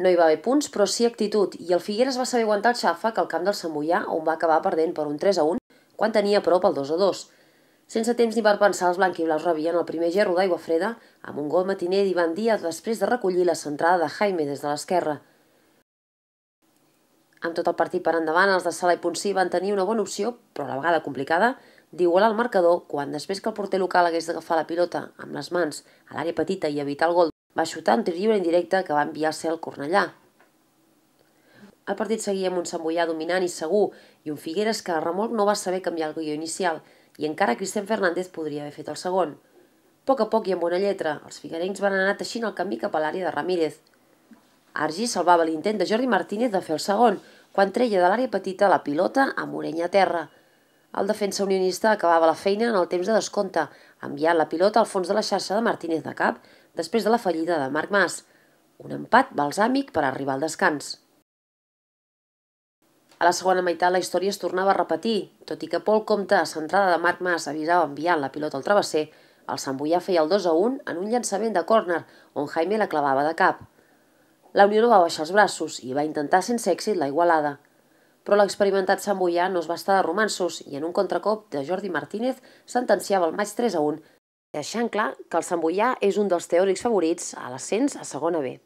No hi va haver punts, però sí actitud, i el Figueres va saber aguantar el xàfec al camp del Sant Boià, on va acabar perdent per un 3-1, quan tenia a prop el 2-2. Sense temps ni per pensar, els blanquiblaus rebien el primer gerro d'aigua freda amb un gol matiner d'Ivan Díaz després de recollir la centrada de Jaime des de l'esquerra. Amb tot el partit per endavant, els de Sala i Ponsí van tenir una bona opció, però a la vegada complicada, d'igualar el marcador quan, després que el porter local hagués d'agafar la pilota amb les mans a l'àrea petita i evitar el gol, va xutar un tir lliure indirecte que va enviar al cel Cornellà. El partit seguia amb un Sant Boià dominant i segur i un Figueres que a remolc no va saber canviar el guió inicial i encara Cristian Fernández podria haver fet el segon. A poc i amb bona lletra, els figuerencs van anar teixint el camí cap a l'àrea de Ramírez. Argi salvava l'intent de Jordi Martínez de fer el segon, quan treia de l'àrea petita la pilota amb orella a terra. El defensa unionista acabava la feina en el temps de descompte, enviant la pilota al fons de la xarxa de Martínez de cap després de la fallida de Marc Mas. Un empat balsàmic per arribar al descans. A la segona meitat la història es tornava a repetir. Tot i que Pol Compte, a centrada de Marc Mas, avisava enviant la pilota al travesser, el Sant Boià feia el 2-1 en un llançament de córner, on Jaime la clavava de cap. La Unió no va baixar els braços i va intentar sense èxit la igualada. Però l'experimentat Sant Boià no es va estar de romanços i en un contracop de Jordi Martínez sentenciava el maig 3-1, deixant clar que el Sant Boià és un dels teòrics favorits a l'ascens a segona B.